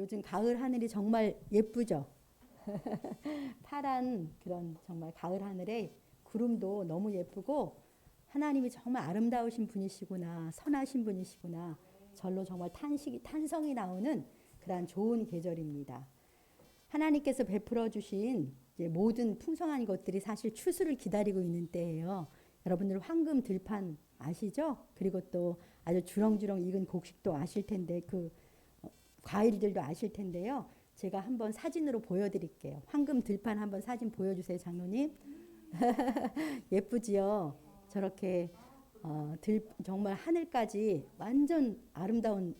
요즘 가을 하늘이 정말 예쁘죠? 파란 그런 정말 가을 하늘에 구름도 너무 예쁘고 하나님이 정말 아름다우신 분이시구나, 선하신 분이시구나. 절로 정말 탄성이 나오는 그러한 좋은 계절입니다. 하나님께서 베풀어 주신 모든 풍성한 것들이 사실 추수를 기다리고 있는 때예요. 여러분들 황금 들판 아시죠? 그리고 또 아주 주렁주렁 익은 곡식도 아실 텐데 과일들도 아실 텐데요. 제가 한번 사진으로 보여드릴게요. 황금 들판 한번 사진 보여주세요, 장로님. 예쁘지요? 저렇게 정말 하늘까지 완전 아름다운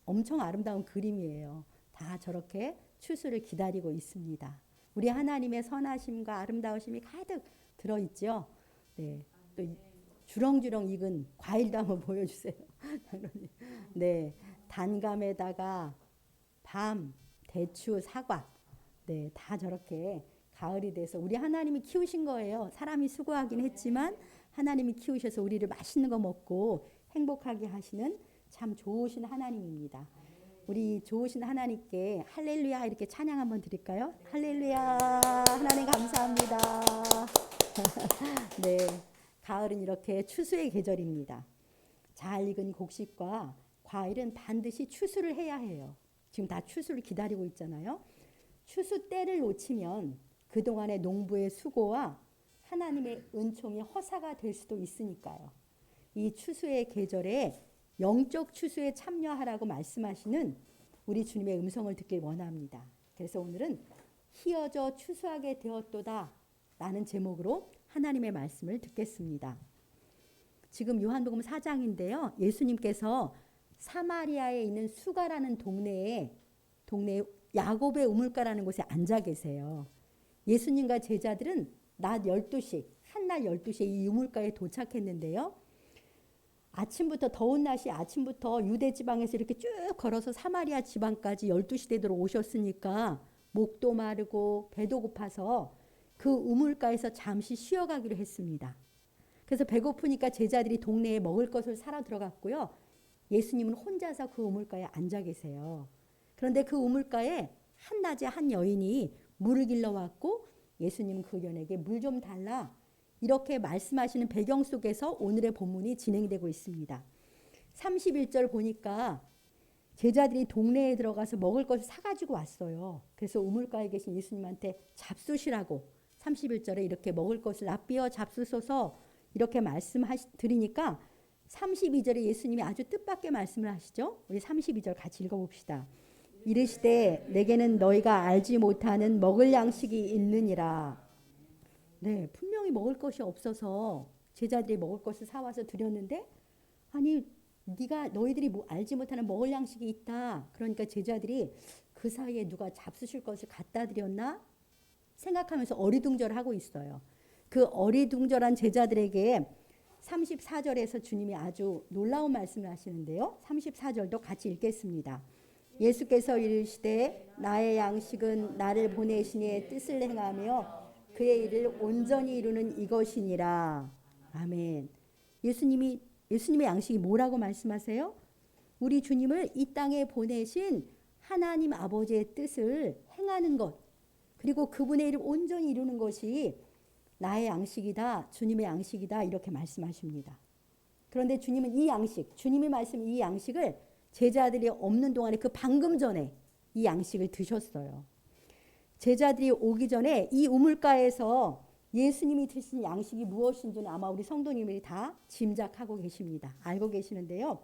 엄청 아름다운 그림이에요. 다 저렇게 추수를 기다리고 있습니다. 우리 하나님의 선하심과 아름다우심이 가득 들어있죠. 네, 또 주렁주렁 익은 과일도 한번 보여주세요. 네, 단감에다가 밤, 대추, 사과, 네, 다 저렇게 가을이 돼서 우리 하나님이 키우신 거예요. 사람이 수고하긴 했지만 하나님이 키우셔서 우리를 맛있는 거 먹고 행복하게 하시는 참 좋으신 하나님입니다. 우리 좋으신 하나님께 할렐루야 이렇게 찬양 한번 드릴까요? 할렐루야 하나님 감사합니다. 네, 가을은 이렇게 추수의 계절입니다. 잘 익은 곡식과 과일은 반드시 추수를 해야 해요. 지금 다 추수를 기다리고 있잖아요. 추수 때를 놓치면 그동안의 농부의 수고와 하나님의 은총이 허사가 될 수도 있으니까요. 이 추수의 계절에 영적 추수에 참여하라고 말씀하시는 우리 주님의 음성을 듣길 원합니다. 그래서 오늘은 희어져 추수하게 되었도다 라는 제목으로 하나님의 말씀을 듣겠습니다. 지금 요한복음 4장인데요. 예수님께서 사마리아에 있는 수가라는 동네에 야곱의 우물가라는 곳에 앉아 계세요. 예수님과 제자들은 낮 12시, 한날 12시에 이 우물가에 도착했는데요. 아침부터 더운 날씨 아침부터 유대 지방에서 이렇게 쭉 걸어서 사마리아 지방까지 12시 되도록 오셨으니까 목도 마르고 배도 고파서 그 우물가에서 잠시 쉬어가기로 했습니다. 그래서 배고프니까 제자들이 동네에 먹을 것을 사러 들어갔고요. 예수님은 혼자서 그 우물가에 앉아 계세요. 그런데 그 우물가에 한낮에 한 여인이 물을 길러 왔고 예수님은 그 여인에게 물 좀 달라 이렇게 말씀하시는 배경 속에서 오늘의 본문이 진행되고 있습니다. 31절 보니까 제자들이 동네에 들어가서 먹을 것을 사가지고 왔어요. 그래서 우물가에 계신 예수님한테 잡수시라고 31절에 이렇게 먹을 것을 납비어 잡수소서 이렇게 드리니까 32절에 예수님이 아주 뜻밖의 말씀을 하시죠. 우리 32절 같이 읽어봅시다. 이르시되 내게는 너희가 알지 못하는 먹을 양식이 있느니라. 네, 분명히 먹을 것이 없어서 제자들이 먹을 것을 사와서 드렸는데 아니 너희들이 알지 못하는 먹을 양식이 있다. 그러니까 제자들이 그 사이에 누가 잡수실 것을 갖다 드렸나 생각하면서 어리둥절하고 있어요. 그 어리둥절한 제자들에게 34절에서 주님이 아주 놀라운 말씀을 하시는데요. 34절도 같이 읽겠습니다. 예수께서 이르시되 나의 양식은 나를 보내신 이의 뜻을 행하며 그의 일을 온전히 이루는 이것이니라. 아멘. 예수님의 양식이 뭐라고 말씀하세요? 우리 주님을 이 땅에 보내신 하나님 아버지의 뜻을 행하는 것, 그리고 그분의 일을 온전히 이루는 것이 나의 양식이다, 주님의 양식이다 이렇게 말씀하십니다. 그런데 주님은 주님이 말씀한 이 양식을 제자들이 없는 동안에 그 방금 전에 이 양식을 드셨어요. 제자들이 오기 전에 이 우물가에서 예수님이 드신 양식이 무엇인지는 아마 우리 성도님들이 다 짐작하고 계십니다. 알고 계시는데요.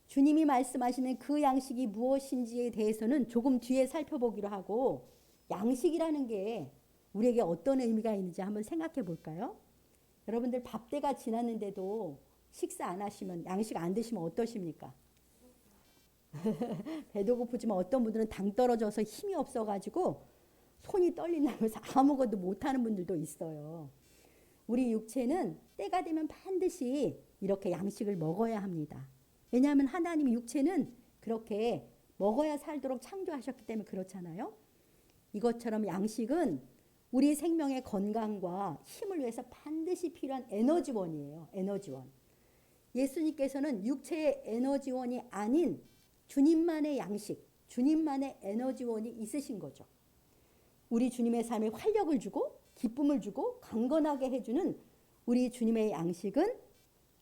주님이 말씀하시는 그 양식이 무엇인지에 대해서는 조금 뒤에 살펴보기로 하고 양식이라는 게 우리에게 어떤 의미가 있는지 한번 생각해 볼까요? 여러분들 밥때가 지났는데도 식사 안 하시면 양식 안 드시면 어떠십니까? 배도 고프지만 어떤 분들은 당 떨어져서 힘이 없어가지고 손이 떨린다면서 아무것도 못하는 분들도 있어요. 우리 육체는 때가 되면 반드시 이렇게 양식을 먹어야 합니다. 왜냐하면 하나님이 육체는 그렇게 먹어야 살도록 창조하셨기 때문에 그렇잖아요. 이것처럼 양식은 우리 생명의 건강과 힘을 위해서 반드시 필요한 에너지원이에요. 에너지원. 예수님께서는 육체의 에너지원이 아닌 주님만의 양식, 주님만의 에너지원이 있으신 거죠. 우리 주님의 삶에 활력을 주고 기쁨을 주고 강건하게 해주는 우리 주님의 양식은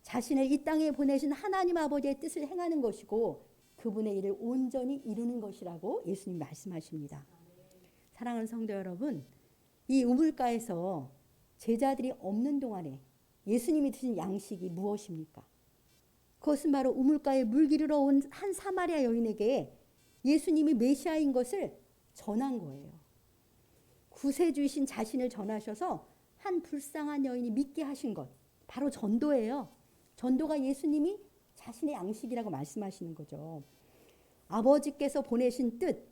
자신을 이 땅에 보내신 하나님 아버지의 뜻을 행하는 것이고 그분의 일을 온전히 이루는 것이라고 예수님 말씀하십니다. 사랑하는 성도 여러분, 이 우물가에서 제자들이 없는 동안에 예수님이 드신 양식이 무엇입니까? 그것은 바로 우물가에 물 기르러 온 한 사마리아 여인에게 예수님이 메시아인 것을 전한 거예요. 구세주이신 자신을 전하셔서 한 불쌍한 여인이 믿게 하신 것, 바로 전도예요. 전도가 예수님이 자신의 양식이라고 말씀하시는 거죠. 아버지께서 보내신 뜻,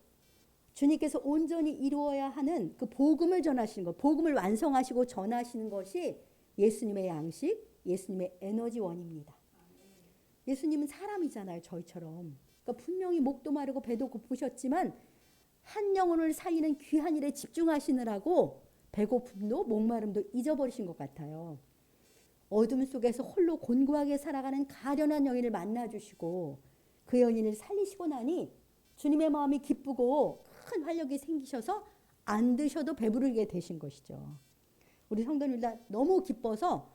주님께서 온전히 이루어야 하는 그 복음을 전하시는 것, 복음을 완성하시고 전하시는 것이 예수님의 양식, 예수님의 에너지원입니다. 예수님은 사람이잖아요, 저희처럼. 그러니까 분명히 목도 마르고 배도 고프셨지만 한 영혼을 살리는 귀한 일에 집중하시느라고 배고픔도 목마름도 잊어버리신 것 같아요. 어둠 속에서 홀로 곤고하게 살아가는 가련한 여인을 만나주시고 그 여인을 살리시고 나니 주님의 마음이 기쁘고 큰 활력이 생기셔서 안 드셔도 배부르게 되신 것이죠. 우리 성도님들 다 너무 기뻐서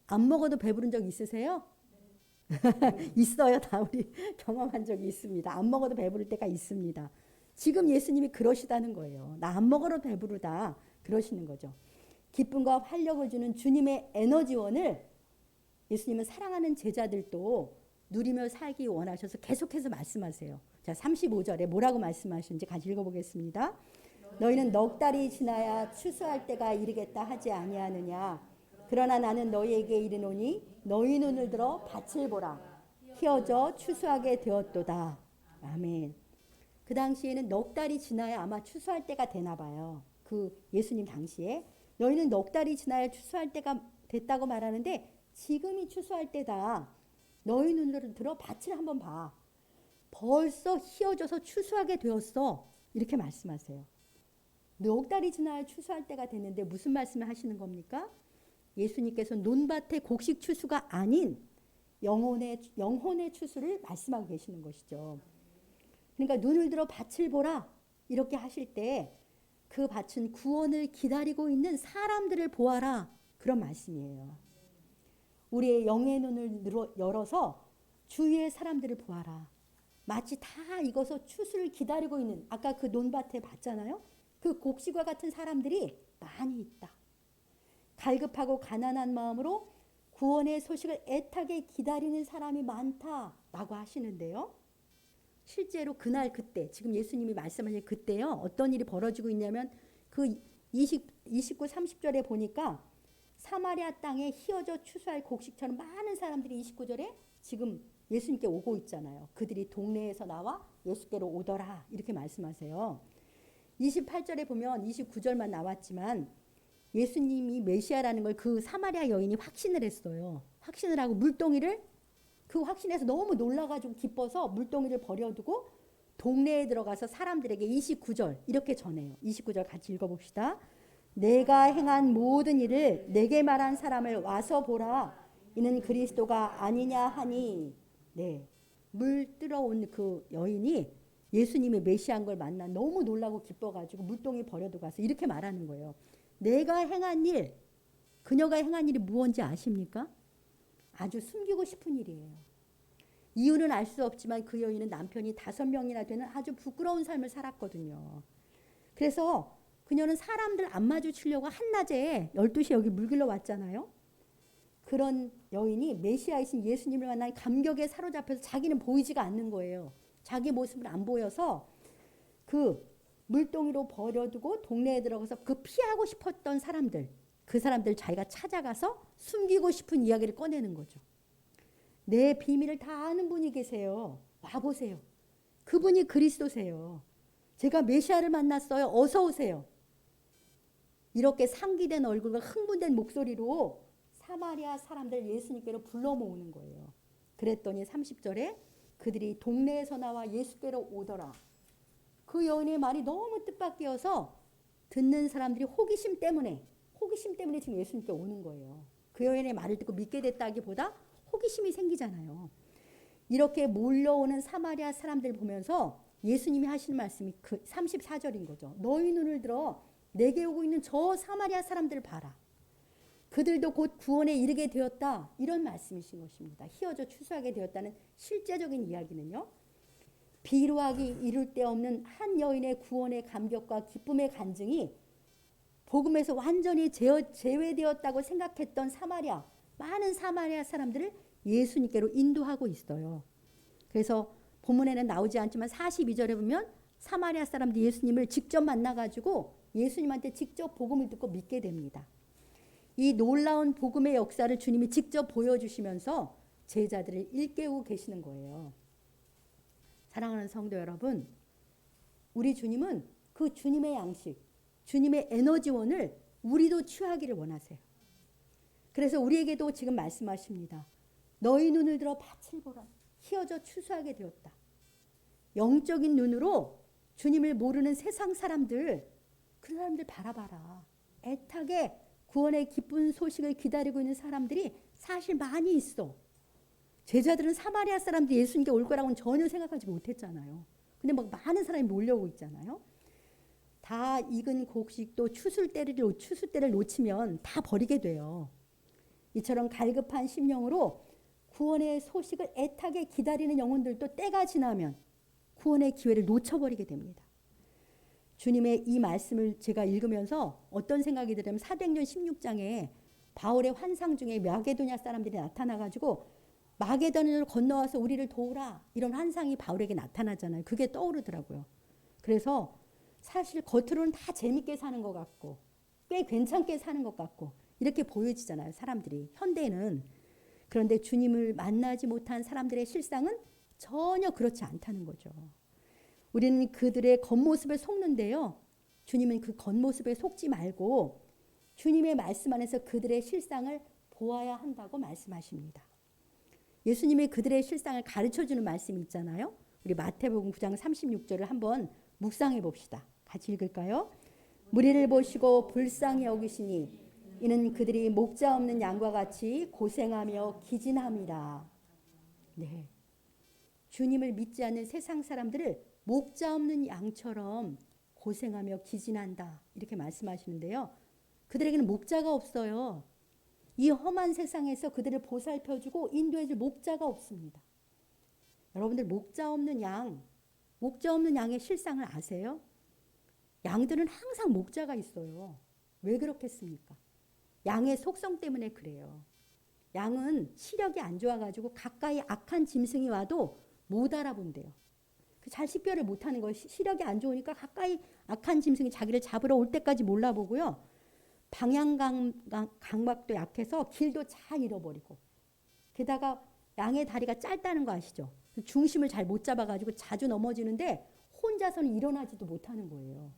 안 먹어도 배부른 적 있으세요? 있어요. 다 우리 경험한 적이 있습니다. 안 먹어도 배부를 때가 있습니다. 지금 예수님이 그러시다는 거예요. 나 안 먹어도 배부르다 그러시는 거죠. 기쁨과 활력을 주는 주님의 에너지원을 예수님은 사랑하는 제자들도 누리며 살기 원하셔서 계속해서 말씀하세요. 자, 35절에 뭐라고 말씀하시는지 같이 읽어보겠습니다. 너희는 넉 달이 지나야 추수할 때가 이르겠다 하지 아니하느냐. 그러나 나는 너희에게 이르노니 너희 눈을 들어 밭을 보라. 휘어져 추수하게 되었도다. 아멘. 그 당시에는 넉 달이 지나야 아마 추수할 때가 되나 봐요. 그 예수님 당시에. 너희는 넉 달이 지나야 추수할 때가 됐다고 말하는데 지금이 추수할 때다. 너희 눈으로 들어 밭을 한번 봐. 벌써 휘어져서 추수하게 되었어. 이렇게 말씀하세요. 넉 달이 지나야 추수할 때가 됐는데 무슨 말씀을 하시는 겁니까? 예수님께서 논밭의 곡식 추수가 아닌 영혼의 추수를 말씀하고 계시는 것이죠. 그러니까 눈을 들어 밭을 보라 이렇게 하실 때 그 밭은 구원을 기다리고 있는 사람들을 보아라 그런 말씀이에요. 우리의 영의 눈을 열어서 주위의 사람들을 보아라. 마치 다 익어서 추수를 기다리고 있는 아까 그 논밭에 봤잖아요. 그 곡식과 같은 사람들이 많이 있다. 갈급하고 가난한 마음으로 구원의 소식을 애타게 기다리는 사람이 많다라고 하시는데요. 실제로 그날 그때 지금 예수님이 말씀하신 그때요. 어떤 일이 벌어지고 있냐면 그 29, 30절에 보니까 사마리아 땅에 휘어져 추수할 곡식처럼 많은 사람들이 29절에 지금 예수님께 오고 있잖아요. 그들이 동네에서 나와 예수께로 오더라 이렇게 말씀하세요. 28절에 보면 29절만 나왔지만 예수님이 메시아라는 걸 그 사마리아 여인이 확신을 했어요. 확신을 하고 물동이를 그 확신에서 너무 놀라가지고 기뻐서 물동이를 버려두고 동네에 들어가서 사람들에게 29절 이렇게 전해요. 29절 같이 읽어봅시다. 내가 행한 모든 일을 내게 말한 사람을 와서 보라. 이는 그리스도가 아니냐 하니. 네, 물 들어온 그 여인이 예수님의 메시아인 걸 만나 너무 놀라고 기뻐가지고 물동이 버려두고 가서 이렇게 말하는 거예요. 내가 행한 일, 그녀가 행한 일이 무엇인지 아십니까? 아주 숨기고 싶은 일이에요. 이유는 알 수 없지만 그 여인은 남편이 5명이나 되는 아주 부끄러운 삶을 살았거든요. 그래서 그녀는 사람들 안 마주치려고 한낮에 12시에 여기 물 길러 왔잖아요. 그런 여인이 메시아이신 예수님을 만나 감격에 사로잡혀서 자기는 보이지가 않는 거예요. 자기 모습을 안 보여서 그 물동이로 버려두고 동네에 들어가서 그 피하고 싶었던 사람들, 그 사람들 자기가 찾아가서 숨기고 싶은 이야기를 꺼내는 거죠. 내 비밀을 다 아는 분이 계세요. 와보세요. 그분이 그리스도세요. 제가 메시아를 만났어요. 어서 오세요. 이렇게 상기된 얼굴과 흥분된 목소리로 사마리아 사람들 예수님께로 불러 모으는 거예요. 그랬더니 30절에 그들이 동네에서 나와 예수께로 오더라. 그 여인의 말이 너무 뜻밖이어서 듣는 사람들이 호기심 때문에 지금 예수님께 오는 거예요. 그 여인의 말을 듣고 믿게 됐다기보다 호기심이 생기잖아요. 이렇게 몰려오는 사마리아 사람들 보면서 예수님이 하시는 말씀이 그 34절인 거죠. 너희 눈을 들어 내게 오고 있는 저 사마리아 사람들을 봐라. 그들도 곧 구원에 이르게 되었다. 이런 말씀이신 것입니다. 희어져 추수하게 되었다는 실제적인 이야기는요. 비루하기 이룰 데 없는 한 여인의 구원의 감격과 기쁨의 간증이 복음에서 완전히 제외되었다고 생각했던 많은 사마리아 사람들을 예수님께로 인도하고 있어요. 그래서 본문에는 나오지 않지만 42절에 보면 사마리아 사람들이 예수님을 직접 만나가지고 예수님한테 직접 복음을 듣고 믿게 됩니다. 이 놀라운 복음의 역사를 주님이 직접 보여주시면서 제자들을 일깨우고 계시는 거예요. 사랑하는 성도 여러분, 우리 주님은 그 주님의 양식, 주님의 에너지원을 우리도 취하기를 원하세요. 그래서 우리에게도 지금 말씀하십니다. 너희 눈을 들어 밭을 보라. 희어져 추수하게 되었다. 영적인 눈으로 주님을 모르는 세상 사람들, 그 사람들 바라봐라. 애타게 구원의 기쁜 소식을 기다리고 있는 사람들이 사실 많이 있어. 제자들은 사마리아 사람들이 예수님께 올 거라고는 전혀 생각하지 못했잖아요. 근데 막 많은 사람이 몰려오고 있잖아요. 다 익은 곡식도 추수때를 놓치면 다 버리게 돼요. 이처럼 갈급한 심령으로 구원의 소식을 애타게 기다리는 영혼들도 때가 지나면 구원의 기회를 놓쳐버리게 됩니다. 주님의 이 말씀을 제가 읽으면서 어떤 생각이 들냐면 사도행전 16장에 바울의 환상 중에 마게도냐 사람들이 나타나가지고 마게도냐를 건너와서 우리를 도우라 이런 환상이 바울에게 나타나잖아요. 그게 떠오르더라고요. 그래서 사실 겉으로는 다 재밌게 사는 것 같고 꽤 괜찮게 사는 것 같고 이렇게 보여지잖아요. 사람들이 현대는. 그런데 주님을 만나지 못한 사람들의 실상은 전혀 그렇지 않다는 거죠. 우리는 그들의 겉모습에 속는데요. 주님은 그 겉모습에 속지 말고 주님의 말씀 안에서 그들의 실상을 보아야 한다고 말씀하십니다. 예수님이 그들의 실상을 가르쳐주는 말씀이 있잖아요. 우리 마태복음 9장 36절을 한번 묵상해 봅시다. 같이 읽을까요? 무리를 보시고 불쌍히 여기시니 이는 그들이 목자 없는 양과 같이 고생하며 기진함이라. 네, 주님을 믿지 않는 세상 사람들을 목자 없는 양처럼 고생하며 기진한다 이렇게 말씀하시는데요. 그들에게는 목자가 없어요. 이 험한 세상에서 그들을 보살펴주고 인도해줄 목자가 없습니다. 여러분들 목자 없는 양의 실상을 아세요? 양들은 항상 목자가 있어요. 왜 그렇겠습니까? 양의 속성 때문에 그래요. 양은 시력이 안 좋아가지고 가까이 악한 짐승이 와도 못 알아본대요. 잘 식별을 못하는 거예요. 시력이 안 좋으니까 가까이 악한 짐승이 자기를 잡으러 올 때까지 몰라보고요. 방향 감각도 약해서 길도 잘 잃어버리고 게다가 양의 다리가 짧다는 거 아시죠? 중심을 잘 못 잡아가지고 자주 넘어지는데 혼자서는 일어나지도 못하는 거예요.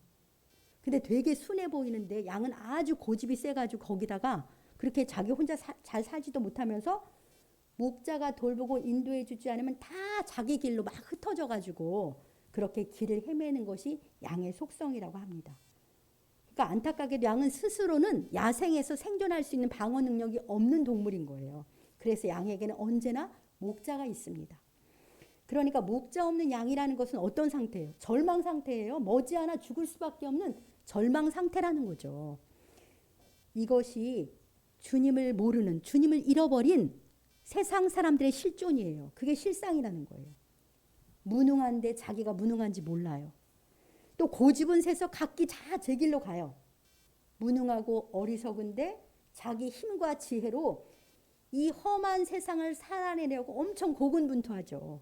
근데 되게 순해 보이는데 양은 아주 고집이 세가지고 거기다가 그렇게 자기 혼자 잘 살지도 못하면서 목자가 돌보고 인도해 주지 않으면 다 자기 길로 막 흩어져가지고 그렇게 길을 헤매는 것이 양의 속성이라고 합니다. 그러니까 안타깝게도 양은 스스로는 야생에서 생존할 수 있는 방어 능력이 없는 동물인 거예요. 그래서 양에게는 언제나 목자가 있습니다. 그러니까 목자 없는 양이라는 것은 어떤 상태예요? 절망 상태예요. 머지않아 죽을 수밖에 없는 절망 상태라는 거죠. 이것이 주님을 모르는, 주님을 잃어버린 세상 사람들의 실존이에요. 그게 실상이라는 거예요. 무능한데 자기가 무능한지 몰라요. 또 고집은 세서 각기 다 제 길로 가요. 무능하고 어리석은데 자기 힘과 지혜로 이 험한 세상을 살아내려고 엄청 고군분투하죠.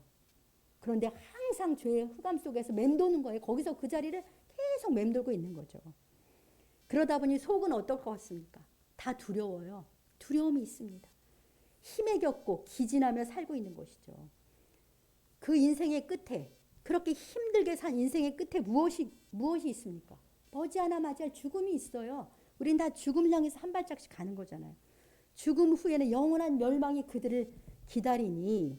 그런데 항상 죄의 흑암 속에서 맴도는 거예요. 거기서 그 자리를 계속 맴돌고 있는 거죠. 그러다 보니 속은 어떨 것 같습니까? 다 두려워요. 두려움이 있습니다. 힘에 겪고 기진하며 살고 있는 것이죠. 그 인생의 끝에 그렇게 힘들게 산 인생의 끝에 무엇이 있습니까? 머지않아 맞이할 죽음이 있어요. 우린 다 죽음을 향해서 한 발짝씩 가는 거잖아요. 죽음 후에는 영원한 멸망이 그들을 기다리니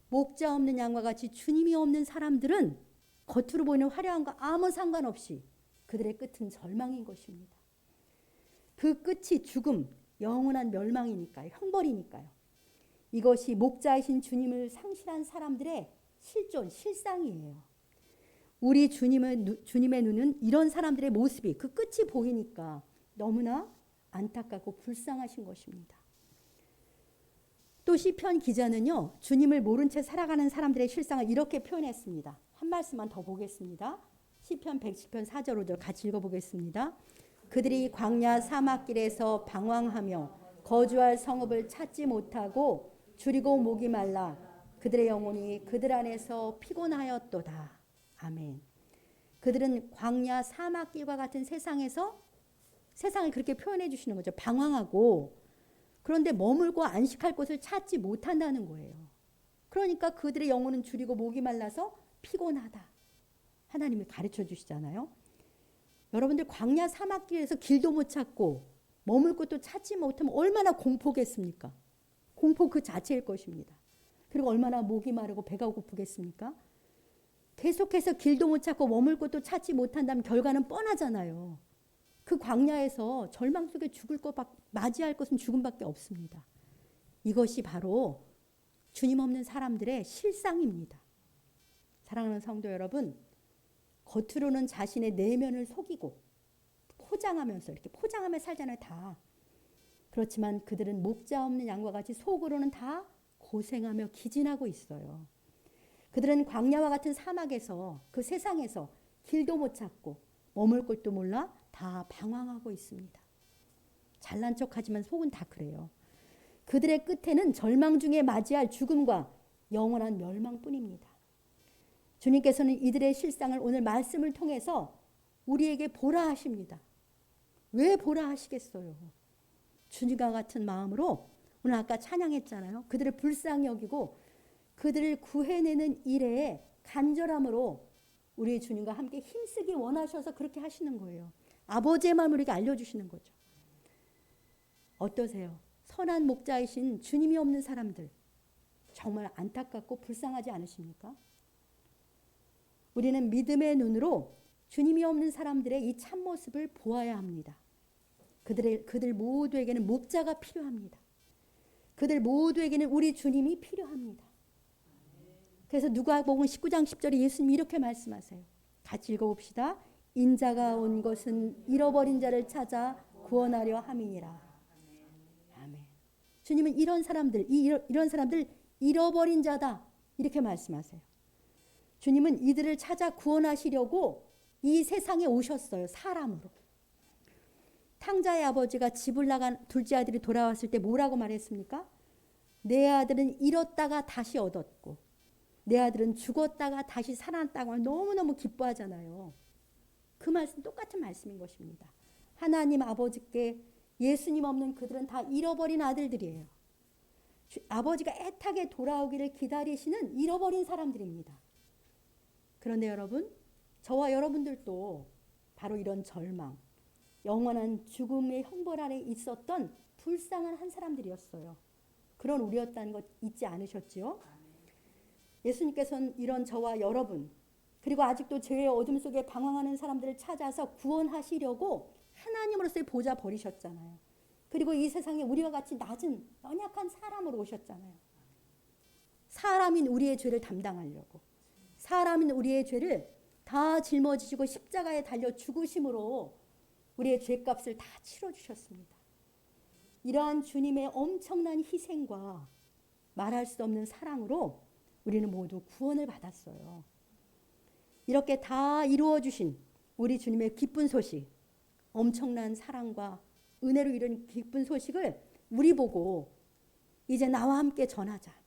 목자 없는 양과 같이 주님이 없는 사람들은 겉으로 보이는 화려함과 아무 상관없이 그들의 끝은 절망인 것입니다. 그 끝이 죽음, 영원한 멸망이니까요. 형벌이니까요. 이것이 목자이신 주님을 상실한 사람들의 실존, 실상이에요. 우리 주님의 눈은 이런 사람들의 모습이 그 끝이 보이니까 너무나 안타깝고 불쌍하신 것입니다. 또 시편 기자는요, 주님을 모른 채 살아가는 사람들의 실상을 이렇게 표현했습니다. 한 말씀만 더 보겠습니다. 시편 110편 4절 5절 같이 읽어보겠습니다. 그들이 광야 사막길에서 방황하며 거주할 성읍을 찾지 못하고 줄이고 목이 말라 그들의 영혼이 그들 안에서 피곤하였도다. 아멘. 그들은 광야 사막길과 같은 세상에서 세상을 그렇게 표현해 주시는 거죠. 방황하고 그런데 머물고 안식할 곳을 찾지 못한다는 거예요. 그러니까 그들의 영혼은 줄이고 목이 말라서 피곤하다. 하나님이 가르쳐 주시잖아요. 여러분들 광야 사막길에서 길도 못 찾고 머물 곳도 찾지 못하면 얼마나 공포겠습니까? 공포 그 자체일 것입니다. 그리고 얼마나 목이 마르고 배가 고프겠습니까? 계속해서 길도 못 찾고 머물 곳도 찾지 못한다면 결과는 뻔하잖아요. 그 광야에서 절망 속에 죽을 것 맞이할 것은 죽음밖에 없습니다. 이것이 바로 주님 없는 사람들의 실상입니다. 사랑하는 성도 여러분, 겉으로는 자신의 내면을 속이고 포장하면서 이렇게 포장하며 살잖아요, 다. 그렇지만 그들은 목자 없는 양과 같이 속으로는 다 고생하며 기진하고 있어요. 그들은 광야와 같은 사막에서 그 세상에서 길도 못 찾고 머물 곳도 몰라 다 방황하고 있습니다. 잘난 척하지만 속은 다 그래요. 그들의 끝에는 절망 중에 맞이할 죽음과 영원한 멸망뿐입니다. 주님께서는 이들의 실상을 오늘 말씀을 통해서 우리에게 보라 하십니다. 왜 보라 하시겠어요? 주님과 같은 마음으로 오늘 아까 찬양했잖아요. 그들을 불쌍히 여기고 그들을 구해내는 일에 간절함으로 우리 주님과 함께 힘쓰기 원하셔서 그렇게 하시는 거예요. 아버지의 마음을 우리에게 알려주시는 거죠. 어떠세요? 선한 목자이신 주님이 없는 사람들 정말 안타깝고 불쌍하지 않으십니까? 우리는 믿음의 눈으로 주님이 없는 사람들의 이 참모습을 보아야 합니다. 그들 모두에게는 목자가 필요합니다. 그들 모두에게는 우리 주님이 필요합니다. 그래서 누가복음 19장 10절에 예수님이 이렇게 말씀하세요. 같이 읽어봅시다. 인자가 온 것은 잃어버린 자를 찾아 구원하려 함이니라. 아멘. 주님은 이런 사람들 잃어버린 자다 이렇게 말씀하세요. 주님은 이들을 찾아 구원하시려고 이 세상에 오셨어요. 사람으로. 탕자의 아버지가 집을 나간 둘째 아들이 돌아왔을 때 뭐라고 말했습니까? 내 아들은 잃었다가 다시 얻었고 내 아들은 죽었다가 다시 살아났다고 너무너무 기뻐하잖아요. 그 말씀 똑같은 말씀인 것입니다. 하나님 아버지께 예수님 없는 그들은 다 잃어버린 아들들이에요. 아버지가 애타게 돌아오기를 기다리시는 잃어버린 사람들입니다. 그런데 여러분, 저와 여러분들도 바로 이런 절망, 영원한 죽음의 형벌 아래 있었던 불쌍한 한 사람들이었어요. 그런 우리였다는 것 잊지 않으셨지요? 예수님께서는 이런 저와 여러분, 그리고 아직도 죄의 어둠 속에 방황하는 사람들을 찾아서 구원하시려고 하나님으로서의 보좌 버리셨잖아요. 그리고 이 세상에 우리와 같이 낮은 연약한 사람으로 오셨잖아요. 사람인 우리의 죄를 담당하려고. 사람인 우리의 죄를 다 짊어지시고 십자가에 달려 죽으심으로 우리의 죄값을 다 치러주셨습니다. 이러한 주님의 엄청난 희생과 말할 수 없는 사랑으로 우리는 모두 구원을 받았어요. 이렇게 다 이루어 주신 우리 주님의 기쁜 소식, 엄청난 사랑과 은혜로 이룬 기쁜 소식을 우리 보고 이제 나와 함께 전하자.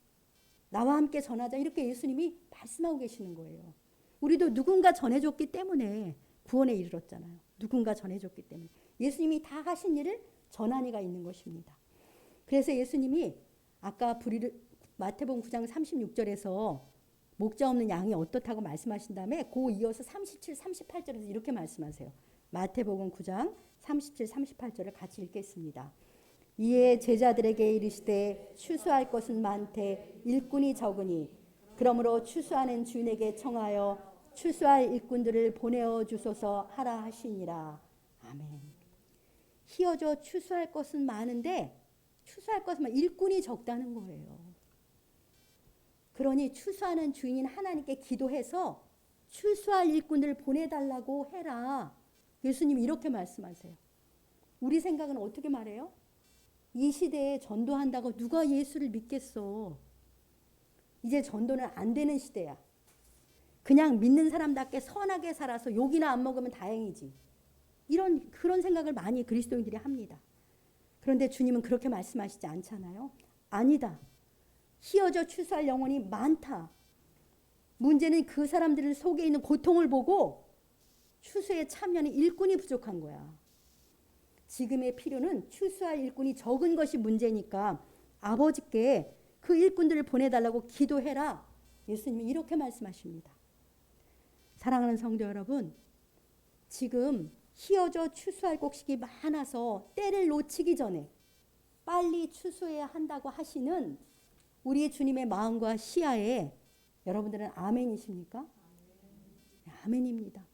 나와 함께 전하자. 이렇게 예수님이 말씀하고 계시는 거예요. 우리도 누군가 전해줬기 때문에 구원에 이르렀잖아요. 누군가 전해줬기 때문에. 예수님이 다 하신 일을 전한 이가 있는 것입니다. 그래서 예수님이 아까 마태복음 9장 36절에서 목자 없는 양이 어떻다고 말씀하신 다음에 그 이어서 37, 38절에서 이렇게 말씀하세요. 마태복음 9장 37, 38절을 같이 읽겠습니다. 이에 제자들에게 이르시되 추수할 것은 많되 일꾼이 적으니 그러므로 추수하는 주인에게 청하여 추수할 일꾼들을 보내어 주소서 하라 하시니라. 아멘. 희어져 추수할 것은 많은데 추수할 것은 일꾼이 적다는 거예요. 그러니 추수하는 주인인 하나님께 기도해서 추수할 일꾼들을 보내달라고 해라. 예수님이 이렇게 말씀하세요. 우리 생각은 어떻게 말해요? 이 시대에 전도한다고 누가 예수를 믿겠어. 이제 전도는 안 되는 시대야. 그냥 믿는 사람답게 선하게 살아서 욕이나 안 먹으면 다행이지. 그런 생각을 많이 그리스도인들이 합니다. 그런데 주님은 그렇게 말씀하시지 않잖아요. 아니다. 휘어져 추수할 영혼이 많다. 문제는 그 사람들 속에 있는 고통을 보고 추수에 참여하는 일꾼이 부족한 거야. 지금의 필요는 추수할 일꾼이 적은 것이 문제니까 아버지께 그 일꾼들을 보내달라고 기도해라. 예수님이 이렇게 말씀하십니다. 사랑하는 성도 여러분, 지금 휘어져 추수할 곡식이 많아서 때를 놓치기 전에 빨리 추수해야 한다고 하시는 우리의 주님의 마음과 시야에 여러분들은 아멘이십니까? 네, 아멘입니다.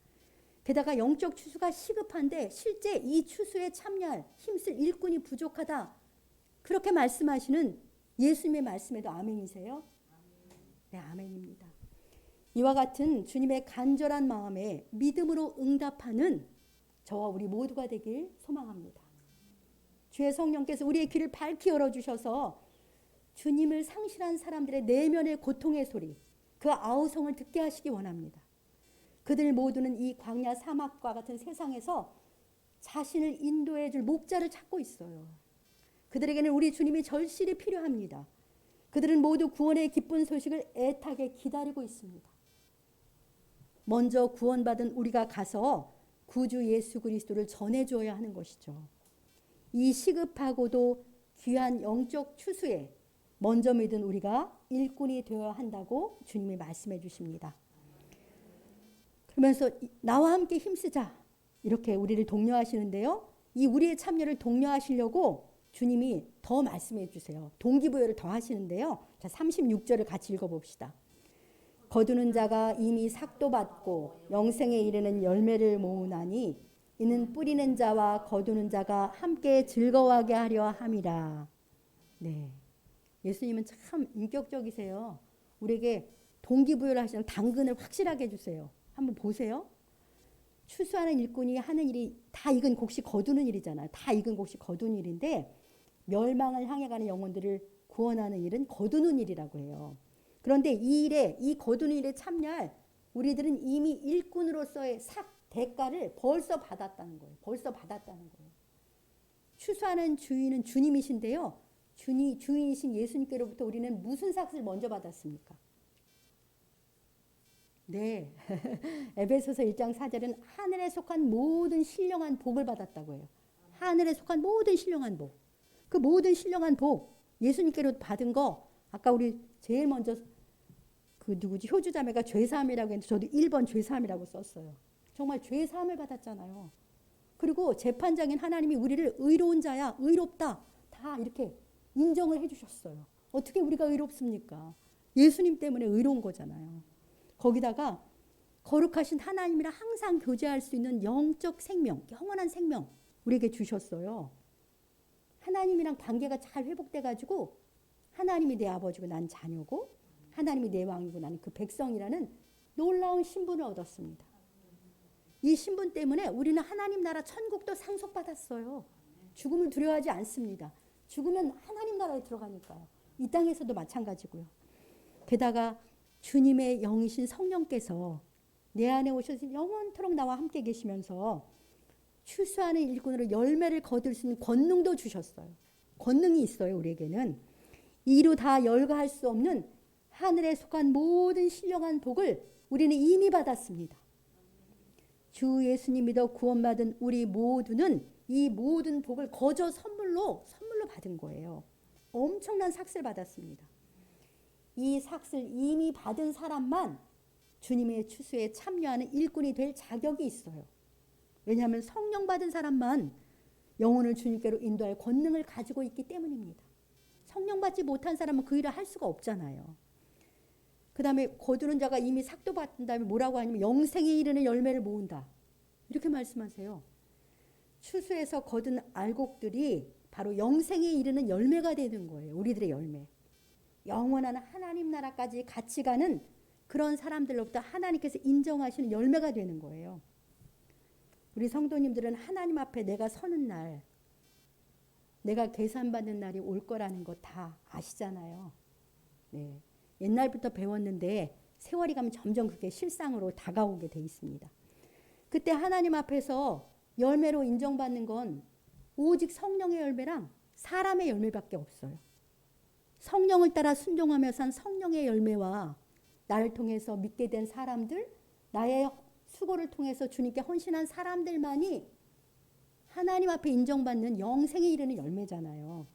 게다가 영적 추수가 시급한데 실제 이 추수에 참여할 힘쓸 일꾼이 부족하다. 그렇게 말씀하시는 예수님의 말씀에도 아멘이세요? 네, 아멘입니다. 이와 같은 주님의 간절한 마음에 믿음으로 응답하는 저와 우리 모두가 되길 소망합니다. 주의 성령께서 우리의 귀를 밝히 열어주셔서 주님을 상실한 사람들의 내면의 고통의 소리, 그 아우성을 듣게 하시기 원합니다. 그들 모두는 이 광야 사막과 같은 세상에서 자신을 인도해 줄 목자를 찾고 있어요. 그들에게는 우리 주님이 절실히 필요합니다. 그들은 모두 구원의 기쁜 소식을 애타게 기다리고 있습니다. 먼저 구원받은 우리가 가서 구주 예수 그리스도를 전해줘야 하는 것이죠. 이 시급하고도 귀한 영적 추수에 먼저 믿은 우리가 일꾼이 되어야 한다고 주님이 말씀해 주십니다. 그러면서 나와 함께 힘쓰자 이렇게 우리를 독려하시는데요. 이 우리의 참여를 독려하시려고 주님이 더 말씀해 주세요. 동기부여를 더 하시는데요. 자, 36절을 같이 읽어봅시다. 거두는 자가 이미 삭도 받고 영생에 이르는 열매를 모으나니 이는 뿌리는 자와 거두는 자가 함께 즐거워하게 하려 함이라. 네, 예수님은 참 인격적이세요. 우리에게 동기부여를 하시는 당근을 확실하게 해주세요. 한번 보세요. 추수하는 일꾼이 하는 일이 다 익은 곡식 거두는 일이잖아요. 다 익은 곡식 거두는 일인데 멸망을 향해 가는 영혼들을 구원하는 일은 거두는 일이라고 해요. 그런데 이 일에, 이 거두는 일에 참여할 우리들은 이미 일꾼으로서의 대가를 벌써 받았다는 거예요. 벌써 받았다는 거예요. 추수하는 주인은 주님이신데요. 주인이신 예수님께로부터 우리는 무슨 삭을 먼저 받았습니까? 네. 에베소서 1장 4절은 하늘에 속한 모든 신령한 복을 받았다고 해요. 하늘에 속한 모든 신령한 복. 그 모든 신령한 복, 예수님께로 받은 거, 아까 우리 제일 먼저 효주자매가 죄사함이라고 했는데 저도 1번 죄사함이라고 썼어요. 정말 죄사함을 받았잖아요. 그리고 재판장인 하나님이 우리를 의로운 자야, 의롭다, 다 이렇게 인정을 해주셨어요. 어떻게 우리가 의롭습니까? 예수님 때문에 의로운 거잖아요. 거기다가 거룩하신 하나님이랑 항상 교제할 수 있는 영적 생명, 영원한 생명 우리에게 주셨어요. 하나님이랑 관계가 잘 회복돼가지고 하나님이 내 아버지고 난 자녀고 하나님이 내 왕이고 나는 그 백성이라는 놀라운 신분을 얻었습니다. 이 신분 때문에 우리는 하나님 나라 천국도 상속받았어요. 죽음을 두려워하지 않습니다. 죽으면 하나님 나라에 들어가니까요. 이 땅에서도 마찬가지고요. 게다가 주님의 영이신 성령께서 내 안에 오셔서 영원토록 나와 함께 계시면서 추수하는 일꾼으로 열매를 거둘 수 있는 권능도 주셨어요. 권능이 있어요. 우리에게는. 이루 다 열거할 수 없는 하늘에 속한 모든 신령한 복을 우리는 이미 받았습니다. 주 예수님 믿어 구원받은 우리 모두는 이 모든 복을 거저 선물로 받은 거예요. 엄청난 삭슬 받았습니다. 이 삭슬 이미 받은 사람만 주님의 추수에 참여하는 일꾼이 될 자격이 있어요. 왜냐하면 성령 받은 사람만 영혼을 주님께로 인도할 권능을 가지고 있기 때문입니다. 성령 받지 못한 사람은 그 일을 할 수가 없잖아요. 그 다음에 거두는 자가 이미 삭도 받은 다음에 뭐라고 하냐면 영생에 이르는 열매를 모은다. 이렇게 말씀하세요. 추수에서 거둔 알곡들이 바로 영생에 이르는 열매가 되는 거예요. 우리들의 열매. 영원한 하나님 나라까지 같이 가는 그런 사람들로부터 하나님께서 인정하시는 열매가 되는 거예요. 우리 성도님들은 하나님 앞에 내가 서는 날, 내가 계산받는 날이 올 거라는 거 다 아시잖아요. 네. 옛날부터 배웠는데 세월이 가면 점점 그게 실상으로 다가오게 돼 있습니다. 그때 하나님 앞에서 열매로 인정받는 건 오직 성령의 열매랑 사람의 열매밖에 없어요. 성령을 따라 순종하며 산 성령의 열매와 나를 통해서 믿게 된 사람들, 나의 수고를 통해서 주님께 헌신한 사람들만이 하나님 앞에 인정받는 영생에 이르는 열매잖아요.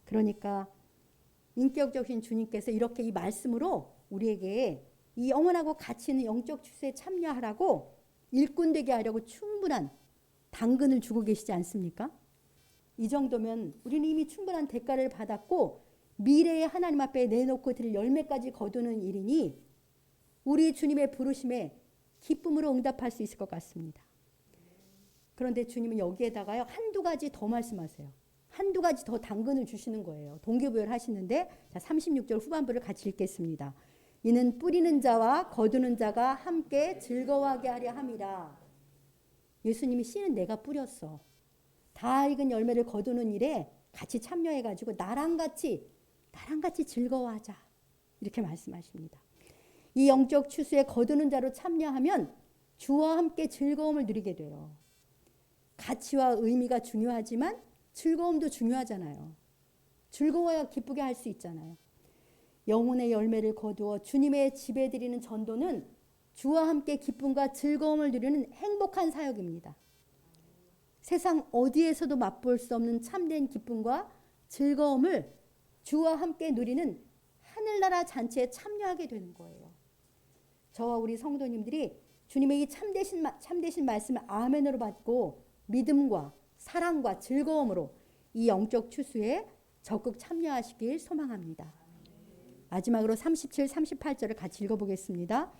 그러니까 인격적인 주님께서 이렇게 이 말씀으로 우리에게 이 영원하고 가치 있는 영적 추수에 참여하라고 일꾼 되게 하려고 충분한 당근을 주고 계시지 않습니까? 이 정도면 우리는 이미 충분한 대가를 받았고 미래에 하나님 앞에 내놓고 드릴 열매까지 거두는 일이니 우리 주님의 부르심에 기쁨으로 응답할 수 있을 것 같습니다. 그런데 주님은 여기에다가요 한두 가지 더 말씀하세요. 한두 가지 더 당근을 주시는 거예요. 동기부여를 하시는데 자 36절 후반부를 같이 읽겠습니다. 이는 뿌리는 자와 거두는 자가 함께 즐거워하게 하려 함이라. 예수님이 씨는 내가 뿌렸어. 다 익은 열매를 거두는 일에 같이 참여해가지고 나랑 같이 즐거워하자. 이렇게 말씀하십니다. 이 영적 추수에 거두는 자로 참여하면 주와 함께 즐거움을 누리게 돼요. 가치와 의미가 중요하지만 즐거움도 중요하잖아요. 즐거워야 기쁘게 할 수 있잖아요. 영혼의 열매를 거두어 주님의 집에 드리는 전도는 주와 함께 기쁨과 즐거움을 누리는 행복한 사역입니다. 세상 어디에서도 맛볼 수 없는 참된 기쁨과 즐거움을 주와 함께 누리는 하늘나라 잔치에 참여하게 되는 거예요. 저와 우리 성도님들이 주님의 이 참되신 말씀을 아멘으로 받고 믿음과 사랑과 즐거움으로 이 영적 추수에 적극 참여하시길 소망합니다. 마지막으로 37, 38절을 같이 읽어보겠습니다.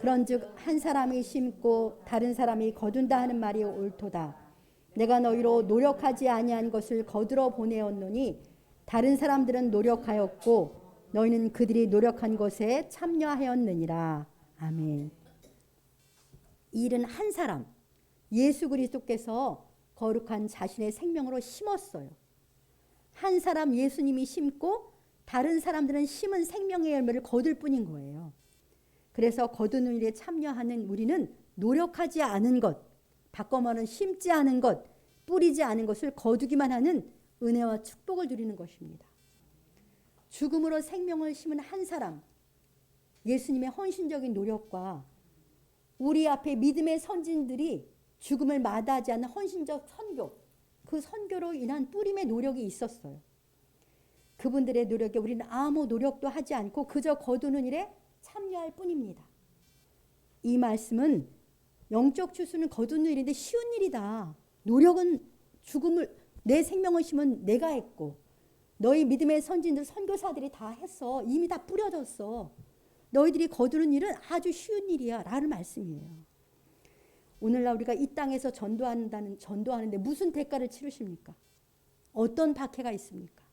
그런즉 한 사람이 심고 다른 사람이 거둔다 하는 말이 옳도다. 내가 너희로 노력하지 아니한 것을 거두러 보내었노니 다른 사람들은 노력하였고 너희는 그들이 노력한 것에 참여하였느니라. 아멘. 이 일은 한 사람 예수 그리스도께서 거룩한 자신의 생명으로 심었어요. 한 사람 예수님이 심고 다른 사람들은 심은 생명의 열매를 거둘 뿐인 거예요. 그래서 거두는 일에 참여하는 우리는 노력하지 않은 것, 바꿔 말하면 심지 않은 것, 뿌리지 않은 것을 거두기만 하는 은혜와 축복을 누리는 것입니다. 죽음으로 생명을 심은 한 사람, 예수님의 헌신적인 노력과 우리 앞에 믿음의 선진들이 죽음을 마다하지 않는 헌신적 선교, 그 선교로 인한 뿌림의 노력이 있었어요. 그분들의 노력에 우리는 아무 노력도 하지 않고 그저 거두는 일에 참여할 뿐입니다. 이 말씀은 영적 추수는 거두는 일인데 쉬운 일이다. 노력은 죽음을 내 생명을 심은 내가 했고 너희 믿음의 선진들 선교사들이 다 했어. 이미 다 뿌려졌어. 너희들이 거두는 일은 아주 쉬운 일이야 라는 말씀이에요. 오늘날 우리가 이 땅에서 전도하는데 무슨 대가를 치르십니까? 어떤 박해가 있습니까?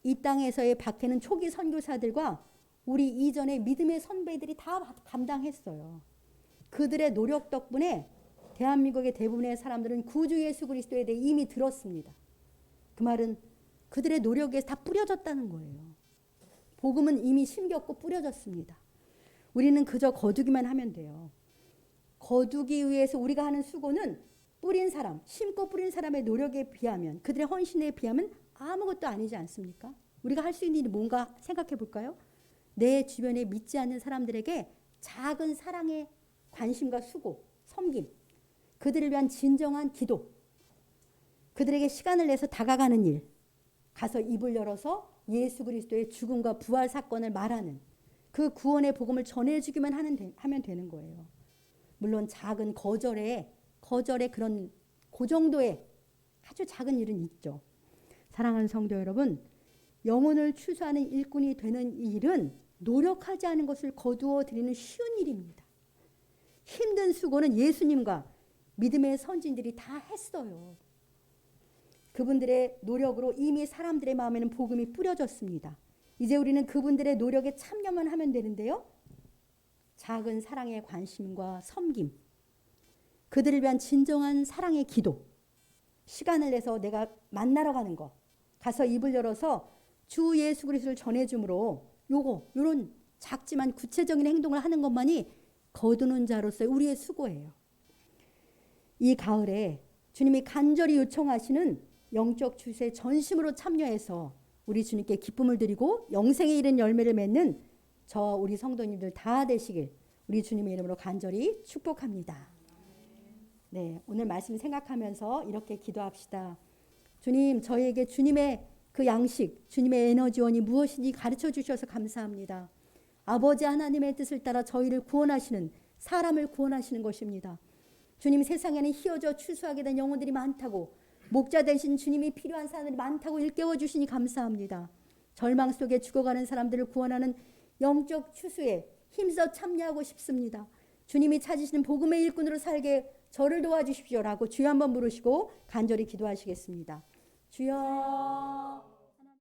이 땅에서의 박해는 초기 선교사들과 우리 이전의 믿음의 선배들이 다 감당했어요. 그들의 노력 덕분에 대한민국의 대부분의 사람들은 구주 예수 그리스도에 대해 이미 들었습니다. 그 말은 그들의 노력에서 다 뿌려졌다는 거예요. 복음은 이미 심겼고 뿌려졌습니다. 우리는 그저 거두기만 하면 돼요. 거두기 위해서 우리가 하는 수고는 뿌린 사람, 심고 뿌린 사람의 노력에 비하면, 그들의 헌신에 비하면 아무것도 아니지 않습니까? 우리가 할 수 있는 일이 뭔가 생각해 볼까요? 내 주변에 믿지 않는 사람들에게 작은 사랑의 관심과 수고, 섬김, 그들을 위한 진정한 기도, 그들에게 시간을 내서 다가가는 일, 가서 입을 열어서 예수 그리스도의 죽음과 부활 사건을 말하는 그 구원의 복음을 전해주기만 하면 되는 거예요. 물론 작은 거절의 그런 그 정도의 아주 작은 일은 있죠. 사랑하는 성도 여러분, 영혼을 추수하는 일꾼이 되는 이 일은 노력하지 않은 것을 거두어 드리는 쉬운 일입니다. 힘든 수고는 예수님과 믿음의 선진들이 다 했어요. 그분들의 노력으로 이미 사람들의 마음에는 복음이 뿌려졌습니다. 이제 우리는 그분들의 노력에 참여만 하면 되는데요. 작은 사랑의 관심과 섬김, 그들을 위한 진정한 사랑의 기도, 시간을 내서 내가 만나러 가는 거, 가서 입을 열어서 주 예수 그리스도를 전해줌으로 요런 작지만 구체적인 행동을 하는 것만이 거두는 자로서의 우리의 수고예요. 이 가을에 주님이 간절히 요청하시는 영적 추수에 전심으로 참여해서 우리 주님께 기쁨을 드리고 영생에 이른 열매를 맺는 저 우리 성도님들 다 되시길 우리 주님의 이름으로 간절히 축복합니다. 네, 오늘 말씀 생각하면서 이렇게 기도합시다. 주님, 저희에게 주님의 그 양식, 주님의 에너지원이 무엇인지 가르쳐 주셔서 감사합니다. 아버지 하나님의 뜻을 따라 저희를 구원하시는, 사람을 구원하시는 것입니다. 주님, 세상에는 희어져 추수하게 된 영혼들이 많다고, 목자 되신 주님이 필요한 사람들이 많다고 일깨워 주시니 감사합니다. 절망 속에 죽어가는 사람들을 구원하는 영적 추수에 힘써 참여하고 싶습니다. 주님이 찾으시는 복음의 일꾼으로 살게 저를 도와주십시오라고 주여 한번 부르시고 간절히 기도하시겠습니다. 주여.